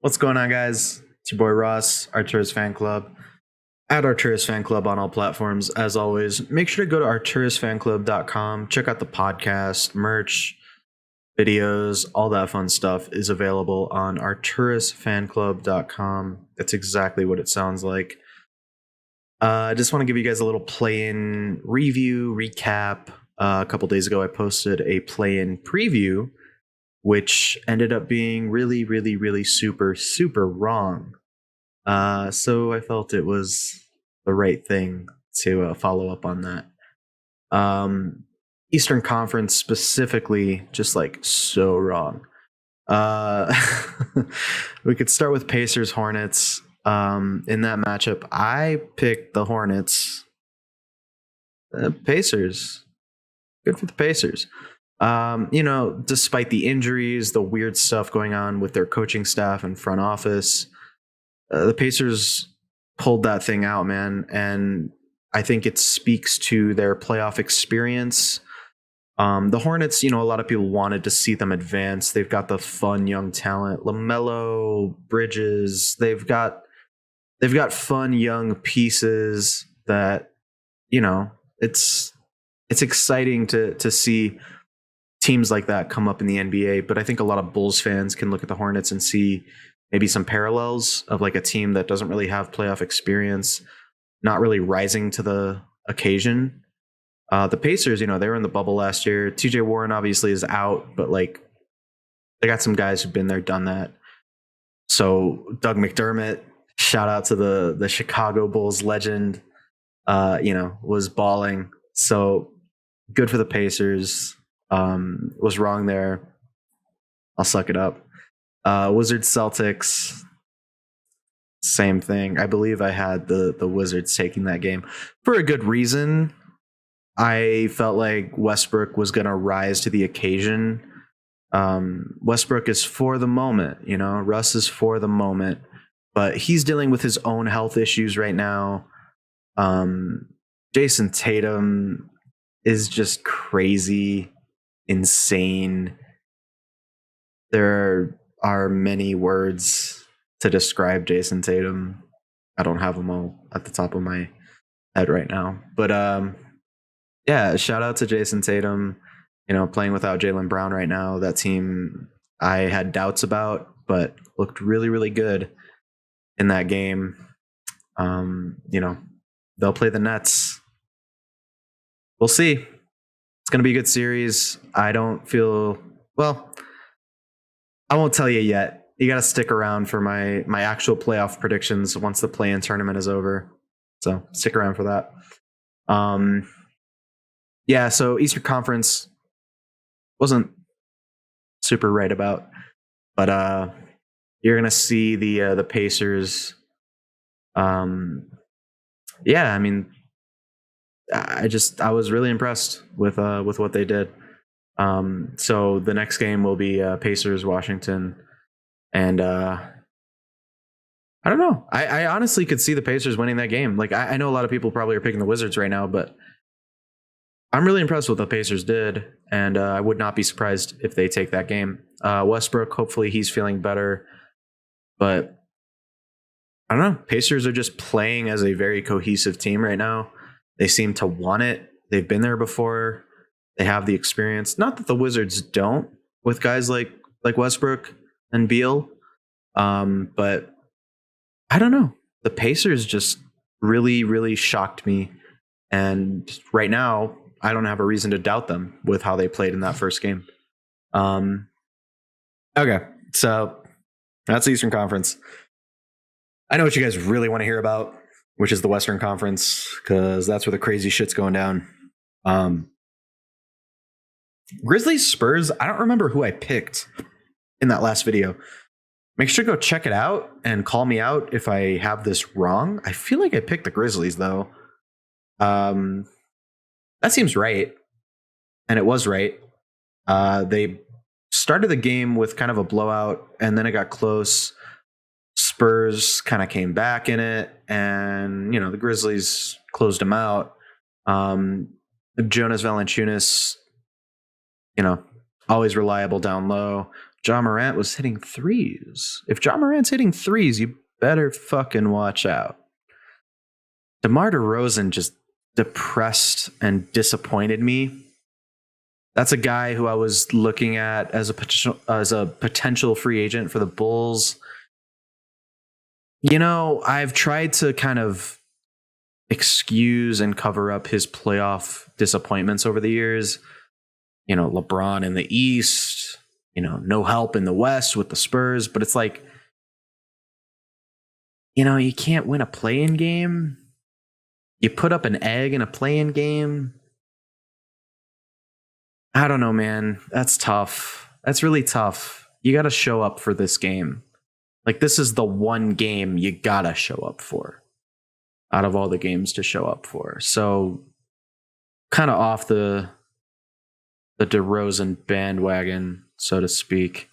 What's going on, guys? It's your boy Ross, Arturis Fan Club. At Arturis Fan Club on all platforms, as always. Make sure to go to arturisfanclub.com. Check out the podcast, merch, videos, all that fun stuff is available on arturisfanclub.com. That's exactly what it sounds like. I just want to give you guys a little play-in review, recap. A couple days ago, I posted a play-in preview, which ended up being really super wrong. So I felt it was the right thing to follow up on that. Eastern Conference specifically, just like so wrong. We could start with Pacers Hornets. In that matchup, I picked the Hornets. Pacers. Good for the Pacers. Despite the injuries, the weird stuff going on with their coaching staff and front office, the Pacers pulled that thing out, man. And I think it speaks to their playoff experience. The Hornets, a lot of people wanted to see them advance. They've got the fun young talent, LaMelo, Bridges. They've got fun young pieces that, it's exciting to see teams like that come up in the NBA. But I think a lot of Bulls fans can look at the Hornets and see maybe some parallels of like a team that doesn't really have playoff experience, not really rising to the occasion. The Pacers, they were in the bubble last year. TJ Warren obviously is out, but like they got some guys who've been there, done that. So Doug McDermott, shout out to the Chicago Bulls legend, was balling. So good for the Pacers. Was wrong there. I'll suck it up. Wizards Celtics, same thing. I believe I had the Wizards taking that game for a good reason. I felt like Westbrook was going to rise to the occasion. Westbrook is for the moment, Russ is for the moment, but he's dealing with his own health issues right now. Jason Tatum is just crazy, insane. There are many words to describe Jason Tatum. I don't have them all at the top of my head right now, but yeah, shout out to Jason Tatum. Playing without Jaylen Brown right now, that team I had doubts about, but looked really good in that game. They'll play the Nets. We'll see. It's going to be a good series. I don't feel, well, I won't tell you yet. You got to stick around for my actual playoff predictions once the play-in tournament is over. So stick around for that. Yeah, so Eastern Conference wasn't super right about, but you're going to see the Pacers. Yeah, I mean, I was really impressed with what they did. So the next game will be Pacers Washington, and I don't know. I honestly could see the Pacers winning that game. Like I know a lot of people probably are picking the Wizards right now, but I'm really impressed with what the Pacers did, and I would not be surprised if they take that game. Westbrook, hopefully he's feeling better, but I don't know. Pacers are just playing as a very cohesive team right now. They seem to want it. They've been there before. They have the experience. Not that the Wizards don't with guys like Westbrook and Beal, but I don't know. The Pacers just really shocked me, and right now I don't have a reason to doubt them with how they played in that first game. Okay, so that's the Eastern Conference. I know what you guys really want to hear about, which is the Western Conference, because that's where the crazy shit's going down. Grizzlies Spurs, I don't remember who I picked in that last video. Make sure to go check it out and call me out if I have this wrong. I feel like I picked the Grizzlies, though. That seems right. And it was right. They started the game with kind of a blowout, and then it got close. Spurs kind of came back in it, and the Grizzlies closed them out. Jonas Valanciunas, always reliable down low. Ja Morant was hitting threes. If Ja Morant's hitting threes, you better fucking watch out. DeMar DeRozan just depressed and disappointed me. That's a guy who I was looking at as a potential free agent for the Bulls. You know, I've tried to kind of excuse and cover up his playoff disappointments over the years. You know, LeBron in the East, you know, no help in the West with the Spurs, but it's like, you know, you can't win a play-in game. You put up an egg in a play-in game. I don't know, man. That's tough. That's really tough. You got to show up for this game. Like, this is the one game you got to show up for out of all the games to show up for. So kind of off the DeRozan bandwagon, so to speak.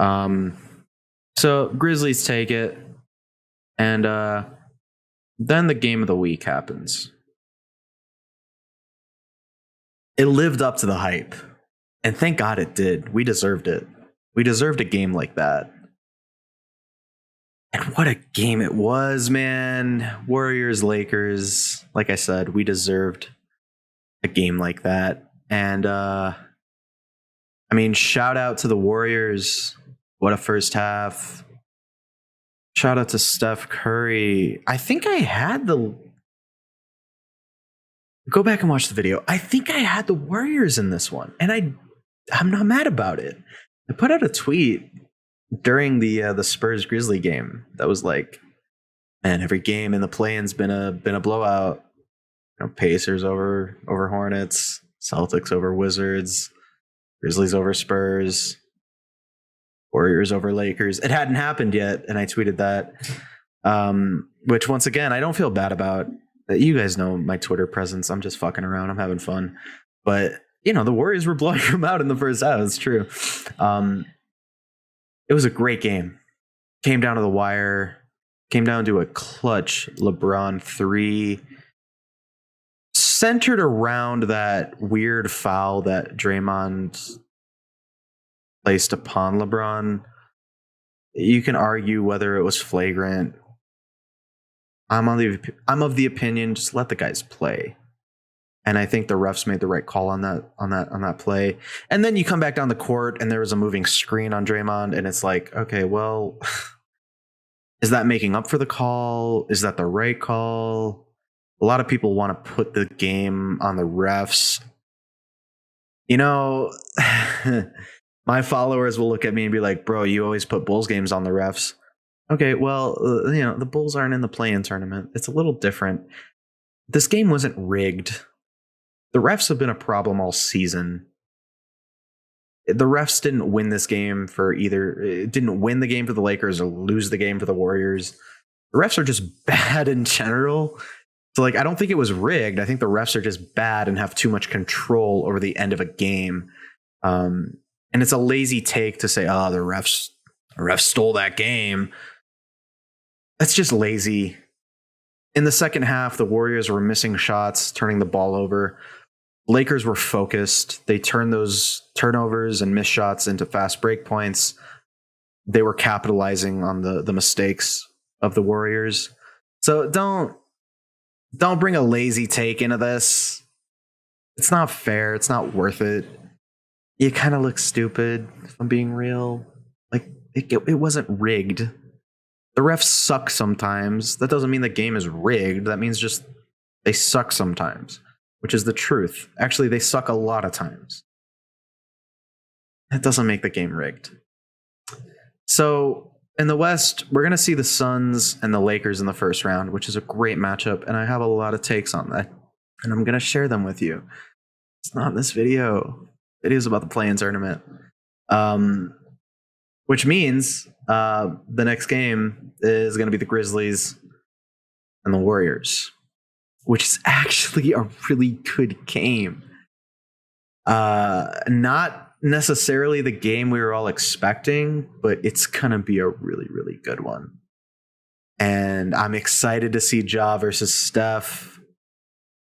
So Grizzlies take it. And then the game of the week happens. It lived up to the hype. And thank God it did. We deserved it. We deserved a game like that. And what a game it was, man. Warriors, Lakers. Like I said, we deserved a game like that. And I mean, shout out to the Warriors. What a first half. Shout out to Steph Curry. I think I had go back and watch the video. I think I had the Warriors in this one, and I'm not mad about it. I put out a tweet during the Spurs Grizzly game that was like, man, every game in the play-in's been a blowout. You know, Pacers over Hornets, Celtics over Wizards, Grizzlies over Spurs, Warriors over Lakers. It hadn't happened yet, and I tweeted that, which once again, I don't feel bad about. You guys know my Twitter presence. I'm just fucking around. I'm having fun. But, you know, the Warriors were blowing them out in the first half. It's true. It was a great game. Came down to the wire. Came down to a clutch LeBron 3. Centered around that weird foul that Draymond placed upon LeBron. You can argue whether it was flagrant. I'm of the opinion, just let the guys play. And I think the refs made the right call on that play. And then you come back down the court and there was a moving screen on Draymond, and it's like, okay, well, is that making up for the call? Is that the right call? A lot of people want to put the game on the refs. You know, my followers will look at me and be like, bro, you always put Bulls games on the refs. Okay, well, you know, the Bulls aren't in the play-in tournament. It's a little different. This game wasn't rigged. The refs have been a problem all season. The refs didn't win this game didn't win the game for the Lakers or lose the game for the Warriors. The refs are just bad in general. So, like, I don't think it was rigged. I think the refs are just bad and have too much control over the end of a game. And it's a lazy take to say, oh, the refs stole that game. That's just lazy. In the second half, the Warriors were missing shots, turning the ball over. Lakers were focused. They turned those turnovers and missed shots into fast break points. They were capitalizing on the mistakes of the Warriors. So don't bring a lazy take into this. It's not fair. It's not worth it. You kind of look stupid, if I'm being real. Like, it wasn't rigged. The refs suck sometimes. That doesn't mean the game is rigged. That means just they suck sometimes, which is the truth. Actually, they suck a lot of times. That doesn't make the game rigged. So in the West, we're going to see the Suns and the Lakers in the first round, which is a great matchup. And I have a lot of takes on that. And I'm going to share them with you. It's not in this video. It is about the play-in tournament. Which means the next game is going to be the Grizzlies and the Warriors, which is actually a really good game. Not necessarily the game we were all expecting, but it's going to be a really, really good one. And I'm excited to see Ja versus Steph.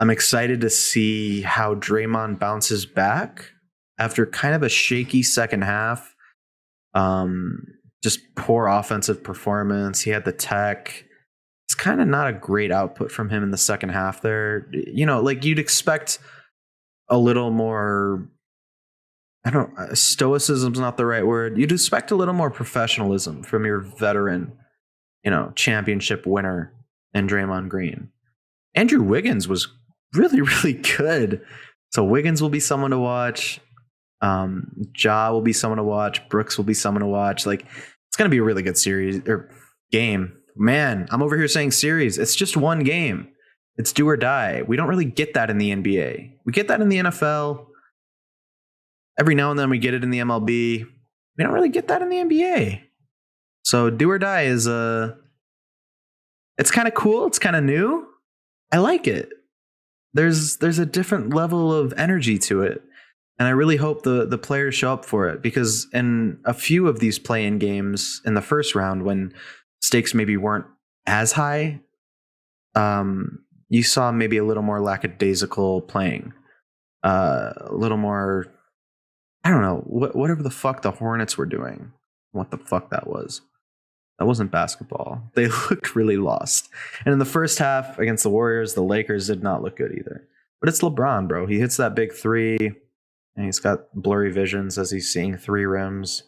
I'm excited to see how Draymond bounces back after kind of a shaky second half. Just poor offensive performance. He had the tech. It's kind of not a great output from him in the second half there. Like you'd expect a little more, stoicism's not the right word. You'd expect a little more professionalism from your veteran, championship winner and Draymond Green. Andrew Wiggins was really, really good. So Wiggins will be someone to watch. Ja will be someone to watch. Brooks will be someone to watch. Like, it's going to be a really good series or game. Man, I'm over here saying series. It's just one game. It's do or die. We don't really get that in the NBA. We get that in the NFL. Every now and then we get it in the MLB. We don't really get that in the NBA. So do or die is it's kind of cool. It's kind of new. I like it. There's a different level of energy to it. And I really hope the players show up for it, because in a few of these play-in games in the first round, when stakes maybe weren't as high, you saw maybe a little more lackadaisical playing, a little more, I don't know, whatever the fuck the Hornets were doing, what the fuck that was. That wasn't basketball. They looked really lost. And in the first half against the Warriors, the Lakers did not look good either. But it's LeBron, bro. He hits that big three, and he's got blurry visions as he's seeing three rims.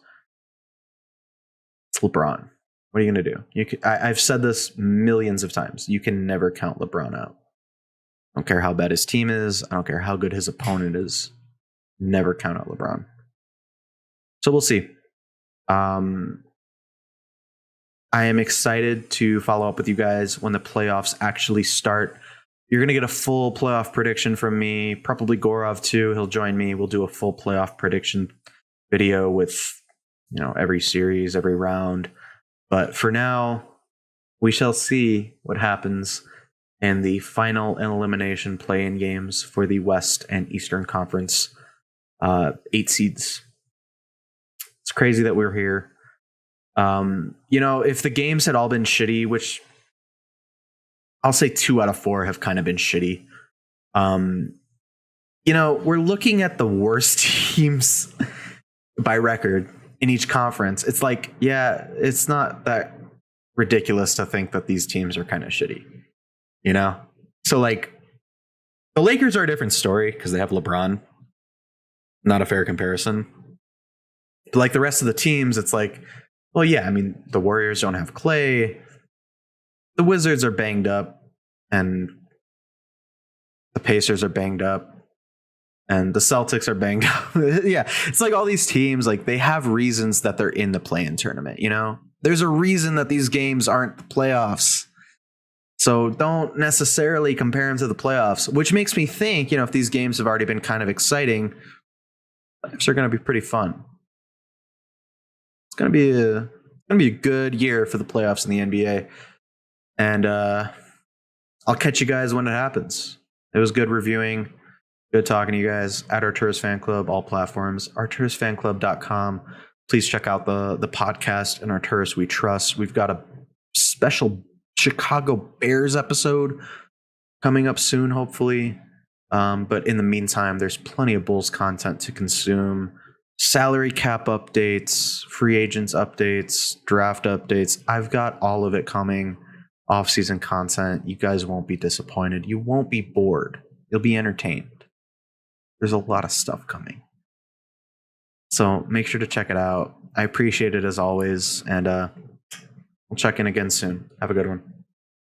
It's LeBron. What are you going to do? I've said this millions of times. You can never count LeBron out. I don't care how bad his team is. I don't care how good his opponent is. Never count out LeBron. So we'll see. I am excited to follow up with you guys when the playoffs actually start. You're going to get a full playoff prediction from me, probably Gorov too. He'll join me. We'll do a full playoff prediction video with, every series, every round. But for now, we shall see what happens in the final and elimination play-in games for the West and Eastern Conference 8 seeds. It's crazy that we're here. If the games had all been shitty, which I'll say 2 out of 4 have kind of been shitty. We're looking at the worst teams by record in each conference. It's like, yeah, it's not that ridiculous to think that these teams are kind of shitty, So like the Lakers are a different story because they have LeBron. Not a fair comparison. But like the rest of the teams, it's like, well, yeah, I mean, the Warriors don't have Clay. The Wizards are banged up, and the Pacers are banged up, and the Celtics are banged up. Yeah, it's like all these teams, like they have reasons that they're in the play-in tournament, There's a reason that these games aren't the playoffs. So don't necessarily compare them to the playoffs, which makes me think, if these games have already been kind of exciting, playoffs are going to be pretty fun. It's going to be a good year for the playoffs in the NBA. And I'll catch you guys when it happens. It was good reviewing. Good talking to you guys at Arturo's Fan Club, all platforms, arturosfanclub.com. Please check out the podcast and Arturos We Trust. We've got a special Chicago Bears episode coming up soon, hopefully. But in the meantime, there's plenty of Bulls content to consume. Salary cap updates, free agents updates, draft updates. I've got all of it coming. Off-season content. You guys won't be disappointed. You won't be bored. You'll be entertained. There's a lot of stuff coming. So make sure to check it out. I appreciate it as always. And we'll check in again soon. Have a good one.